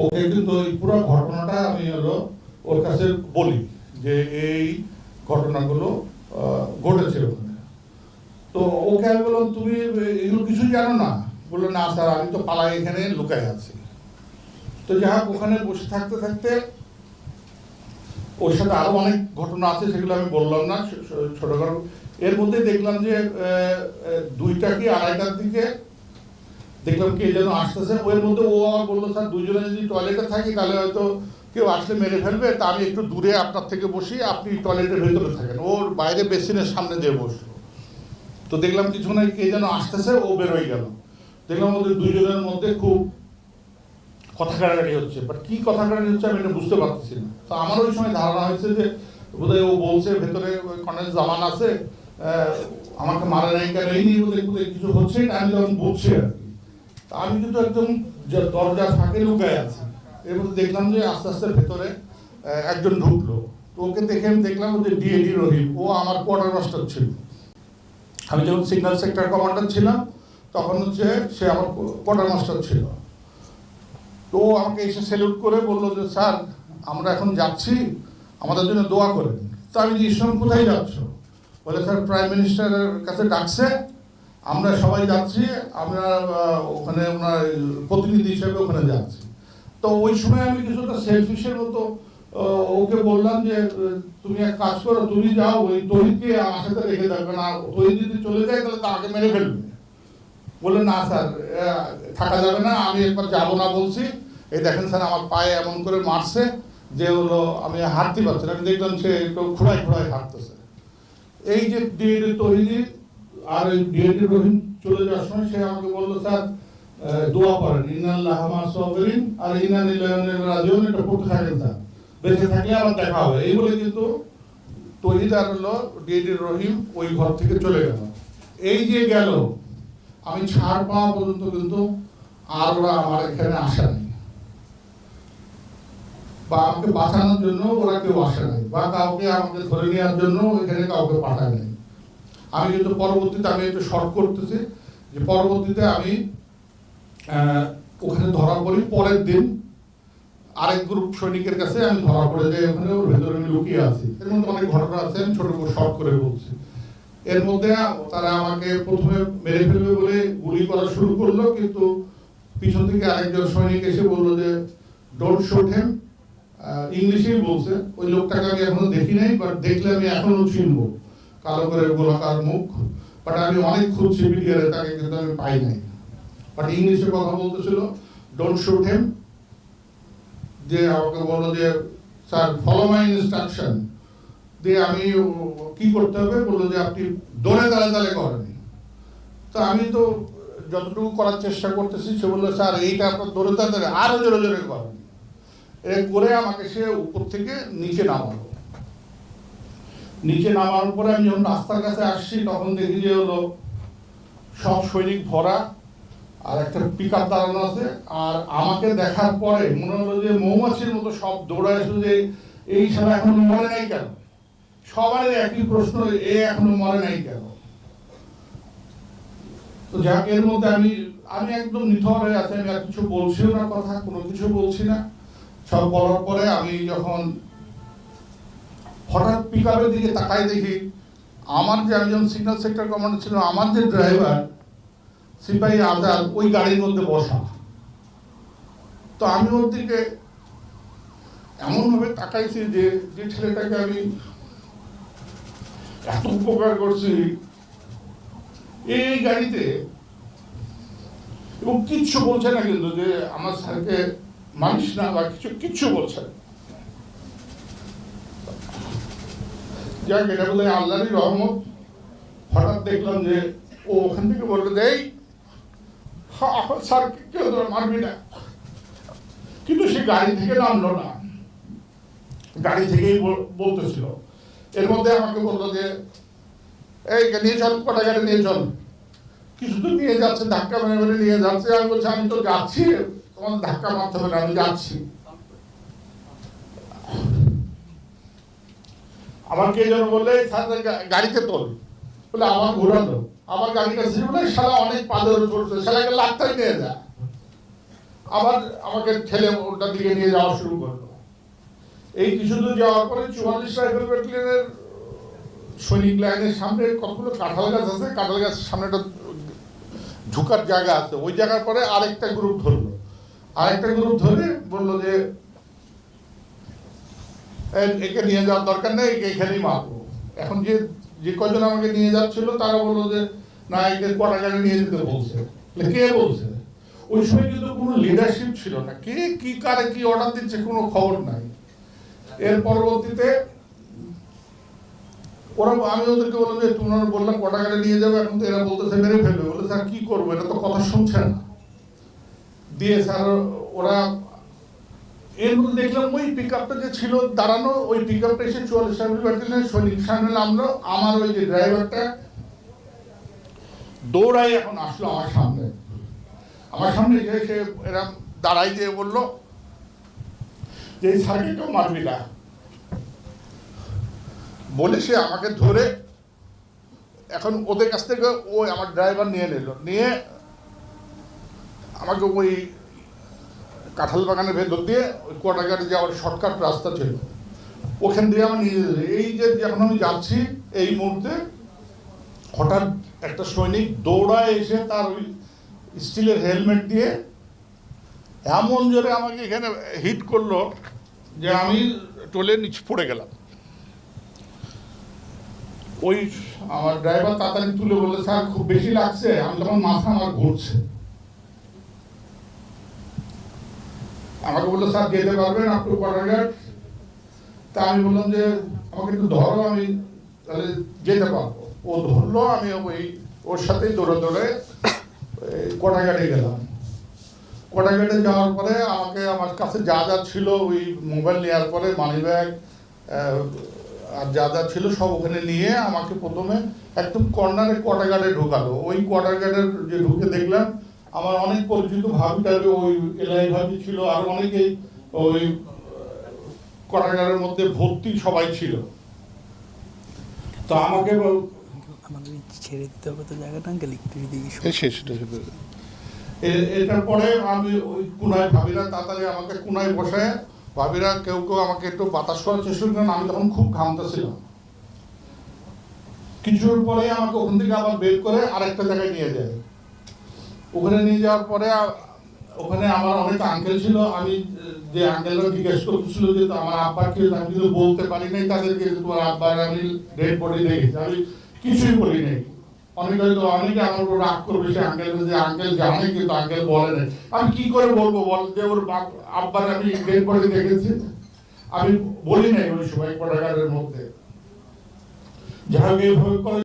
ওকে কিন্তু এই পুরো ঘটনাটা আমি হলো ওর কাছে বলি যে এই ঘটনাগুলো ঘটেছে ওখানে। তো ওকে আমি বললাম তুমি এগুলো কিছু জানো না? বললো না স্যার, আমি তো পালাই এখানে লুকাই আছি। তো যাই হোক, ওখানে বসে থাকতে থাকতে ওর সাথে আরো অনেক ঘটনা আছে, সেগুলো আমি বললাম না, ছোটখাটো। এর মধ্যে দেখলাম যে 2টা কি 2:30টার দিকে দেখলাম কে যেন আসতেছে। ওর মধ্যে ও আমার বললো স্যার, দুজনে যদি টয়লেটে থাকি তাহলে হয়তো কেউ আসলে মেরে ফেলবে, তা আমি একটু দূরে আপনার থেকে বসি, আপনি টয়লেটের ভেতরে থাকেন। ওর বাইরে বেসিনের সামনে দিয়ে বসলো। তো দেখলাম কিছুক্ষণ কে যেন আসতেছে, ও বেরোয় গেল। দেখলাম ওদের দুজনের মধ্যে খুব কথা কাটাকাটি হচ্ছে, বাট কি কথা কাটাকাটি হচ্ছে আমি এটা বুঝতে পারতেছি না। তো আমার ওই সময় ধারণা হয়েছে যে বোধহয় ও বলছে ভেতরে কর্নেল জামান আছে, আমাকে মারা নাই কেন, এই নিয়ে বোধহয় কিছু হচ্ছে, আমি তখন বলছি আর কি। আমি কিন্তু একদম দরজার ফাঁকে লুকায় আছি। এর মধ্যে দেখলাম যে আস্তে আস্তে ভেতরে একজন ঢুকলো। তো ওকে দেখে আমি দেখলাম যে ডিএডি রহিম, ও আমার কোয়ার্টার মাস্টার ছিল। আমি যখন সিগন্যাল সেক্টর কমান্ডার ছিলাম তখন হচ্ছে সে আমার কোয়ার্টার মাস্টার ছিল। তো আমাকে এসে স্যালুট করে বললো যে স্যার, আমরা এখন যাচ্ছি, আমাদের জন্য দোয়া করেন। তো আমি জিজ্ঞেস কোথায় যাচ্ছ? বলে স্যার, প্রাইম মিনিস্টারের কাছে ডাকছে, আমরা সবাই যাচ্ছি, আমরা ওখানে ওনার প্রতিনিধি হিসেবে ওখানে যাচ্ছি। তো ওই সময় আমি কিছুটা সেলফিশের মতো ওকে বললাম যে তুমি এক কাজ করো, তুমি যাও, ওই তহিদকে আমার সাথে রেখে দেবে না, তহিদ যদি চলে যায় তাহলে তাকে মেরে ফেলবে। বললো না স্যার, থাকা যাবে না, আমি একবার যাবো না বলছি। এই দেখেন স্যার, আমার পায়ে এমন করে মারছে যে হলো আমি হাঁটতে পারছি না। আমি দেখলাম সে একটু খোঁড়ায় খোঁড়ায় হাঁটতেছে। এই যে ডিএডি তহিদি আর ওই ডিএডি রহিম চলে যাওয়ার সময় সে আমাকে বললো স্যার, দোয়া করেন, ইন্নাল্লাহ মা সাবিরিন আর ইন্না লিল্লাহি ওয়া ইন্না ইলাইহি রাজিউন, এটা পড়তে থাকেন স্যার, বেঁচে থাকলে আবার দেখা হবে। এই বলে কিন্তু তহিদ আর হলো ডিএডি রহিম ওই ঘর থেকে চলে গেল। এই যে গেল, আমি ছাড় পাওয়া পর্যন্ত কিন্তু আর ওরা আমার এখানে আসে নাই, বা আমাকে বাঁচানোর জন্য ওরা কেউ আসে নাই, বা কাউকে আমাকে ধরে নেওয়ার জন্য এখানে কাউকে পাঠায় নাই। আমি কিন্তু পরবর্তীতে, আমি একটু শর্ট করতেছি, যে পরবর্তীতে আমি ওখানে ধরা পড়ি। পরের দিন আরেক গ্রুপ সৈনিকের কাছে আমি ধরা পড়ে যাই, ওখানে ওর ভেতরে আমি লুকিয়ে আছি। এর মধ্যে অনেক ঘটনা আছে, আমি ছোট শর্ট করে বলছি। এর মধ্যে তারা আমাকে প্রথমে মেরে ফেলবে বলে গুলি করা শুরু করলো, কিন্তু পিছন থেকে আরেকজন সৈনিক এসে বললো যে ডোন্ট শুট হিম, ইংলিশেই বলছে। ওই লোকটাকে আমি এখনো দেখি নাই, বাট দেখলে আমি এখনো চিনবো, কালো করে গোলাকার মুখ। বাট আমি অনেক খুঁজছি মিডিয়ারে, তাকে কিন্তু আমি পাই নাই। বাট ইংলিশে কথা বলতেছিল, ডোন্ট শুট হিম। যে আমাকে বললো যে স্যার, ফলো মাই ইনস্ট্রাকশন। দিয়ে আমি কি করতে হবে বললো যে আপনি দৌড়ে দাঁড়ে দাঁড়ে করেন। তো আমি তো যতটুকু করার চেষ্টা করতেছি, সে বললো স্যার এইটা আপনার দৌড়ে দাঁড়ে আরো জোরে জোরে করেন। এ করে আমাকে সে উপর থেকে নিচে নামালো। নিচে নামানোর পরে আমি যখন রাস্তার কাছে আসছি তখন দেখি যে হলো সব সৈনিক ভরা, আর একটা পিকআপ দাঁড়ানো আছে। আর আমাকে দেখার পরে মনে হলো যে মৌমাছির মতো সব দৌড়ায় এসে যে এই সময় এখনো মরে নাই কেন। সবারই একই প্রশ্ন, এ এখনো মরে নাই কেন। তো যাক, এর মধ্যে আমি একদম নিথর হয়ে আছি, আমি আর কিছু বলছিও না, কথা কোনো কিছু বলছি না। সব বলার পরে আমি যখন হঠাৎ পিকআপের দিকে তাকাই দেখি আমার যে, আমি যখন সিগন্যাল সেক্টর কমান্ডার ছিল, আমার যে ড্রাইভার সিপাহী আজাদ ওই গাড়ির মধ্যে বসা। তো আমি ওর দিকে এমন ভাবে তাকাইছি যে ছেলেটাকে আমি এত উপকার করছি এই গাড়িতে, এবং কিচ্ছু বলছে না কিন্তু যে আমার স্যারকে মানিস না বা কিচ্ছু বলছে না। যাক, এটা বলে আল্লাহরই রহমত। হঠাৎ দেখলাম যে ও ওখান থেকে বললো যে এই স্যারকে কেউ মারবি না, কিন্তু সে গাড়ি থেকে নামলো না, গাড়ি থেকেই বলতেছিল। এর মধ্যে আমাকে বললো যে এই নিয়ে চল, কটা গাড়ি নিয়ে চল। কিছু তো নিয়ে যাচ্ছে, ধাক্কা মেরে মেরে নিয়ে যাচ্ছে। আমি বলছি আমি তো যাচ্ছি, তোমার ধাক্কা মারতে হবে না, আমি যাচ্ছি। আমার কে যেন বললে গাড়িতে তোল, বলে আমার ঘোরালো, আমার গাড়িটা ছিল বলে শালা অনেক পাদর চলছে, শালাকে লাখটাই নিয়ে যা। আবার আমাকে ঠেলে ওটার দিকে নিয়ে যাওয়া শুরু করলো। এই কিছু দূর যাওয়ার পরে 44 রাইফেল ব্যাটালিয়নের সৈনিক লাইনের সামনে কতগুলো কাঁঠাল গাছ আছে, কাঁঠাল গাছের সামনে একটা ঢুকার জায়গা আছে, ওই জায়গার পরে আরেকটা গ্রুপ ধরলো। আরেকটা গ্রুপ ধরে বললো যে একে নিয়ে যাওয়ার দরকার নেই, একে এখানেই মারবো। এখন যে যে কজন আমাকে নিয়ে যাচ্ছিল তারা বললো যে না, একে কোয়ার্টারে নিয়ে যেতে বলছে। কে বলছে? ওই সময় কিন্তু কোনো লিডারশিপ ছিল না, কে কি কারে কি অর্ডার দিচ্ছে কোনো খবর নাই। এর পরবর্তীতে ওরা, আমি ওদেরকে বললাম যে তোমরা বললাম কোয়ার্টারে নিয়ে যাবে, এখন তো এরা বলতেছে মেরে ফেলবে। বলে স্যার কি করবো, এটা তো কথা শুনছে না। দিয়ে স্যার ওরা, এর মধ্যে দেখলাম ওই পিক আপটা যে ছিল দাঁড়ানো, ওই পিক আপটা এসে 44 রাইফেল ব্যাটালিয়নের সৈনিক সামনে নামলো। আমার ওই যে ড্রাইভারটা দৌড়াই এখন আসলো আমার সামনে। আমার সামনে যে সে এরা দাঁড়াই দিয়ে বললো যে এই স্যারকে কেউ মারবি না বলে সে আমাকে ধরে এখন ওদের কাছ থেকে ওই আমার ড্রাইভার নিয়ে নিল, নিয়ে আমাকে ওই কাঁঠাল বাগানের ভেতর দিয়ে ওই কোয়ার্টারে যাওয়ার শর্টকাট রাস্তা ছিল, ওখান দিয়ে আমার নিয়ে যেত। এই যে যখন আমি যাচ্ছি এই মুহূর্তে হঠাৎ একটা সৈনিক দৌড়ায় এসে তার ওই স্টিলের হেলমেট দিয়ে এমন জোরে আমাকে এখানে হিট করলো যে আমি টোলের নিচে পড়ে গেলাম। ওই আমার ড্রাইভার তাড়াতাড়ি তুলে বললে স্যার খুব বেশি লাগছে। আমি তখন মাথা আমার ঘুরছে, আমাকে বললো স্যার যেতে পারবেন আপনি কোয়ার্টারঘাট? তা আমি বললাম যে আমাকে একটু ধরো, আমি তাহলে যেতে পারবো। ও ধরলো, আমি ওই ওর সাথেই দৌড়ে দৌড়ে কোয়ার্টারঘাটে গেলাম। কোয়ার্টারঘাটে যাওয়ার পরে আমাকে আমার কাছে যা যা ছিল, ওই মোবাইল নেওয়ার পরে মানি ব্যাগ আর যা যা ছিল সব ওখানে নিয়ে আমাকে প্রথমে একদম কর্নারে কোয়ার্টারঘাটে ঢোকালো। ওই কোয়ার্টারঘাটের যে ঢুকে দেখলাম আমার অনেক পরিচিত ভাবি টাবি, ওই এলাই ভাবি ছিল, আর অনেকেই ওই কোয়ার্টারঘাটের মধ্যে ভর্তি সবাই ছিল। তো আমাকে ছেড়ে দিতে হবে তো জায়গাটা, আঙ্কেল একটু এটার পরে আমি ওই কুনায় ভাবিরা তাড়াতাড়ি আমাকে কুনায় বসে, ভাবিরা কেউ কেউ আমাকে একটু বাতাস করার চেষ্টা করেন। আমি তখন খুব ঘামতেছিলাম। কিছুর পরে আমাকে ওখান থেকে আবার বের করে আরেকটা জায়গায় নিয়ে যায়। ওখানে নিয়ে যাওয়ার পরে ওখানে আমার অনেক আঙ্কেল ছিল। আমি যে আঙ্কেলরা জিজ্ঞেস করতেছিল যে আমার আব্বার কি, আমি কিন্তু বলতে পারি নাই তাদেরকে তোমার আব্বার আমি ডেড বডি দেখেছি। আমি কিছুই বলি নাই। অনেকে আমার উপর রাগ করবে, সে আঙ্কেল যে আঙ্কেল জানে কিন্তু আঙ্কেল বলে নাই। আমি কি করে বলবো বল যে ওর আব্বার আমি ডেড বডি দেখেছি? আমি বলি নাই ওই সময় কোয়ার্টারঘাটের মধ্যে। যাই হোক এইভাবে করে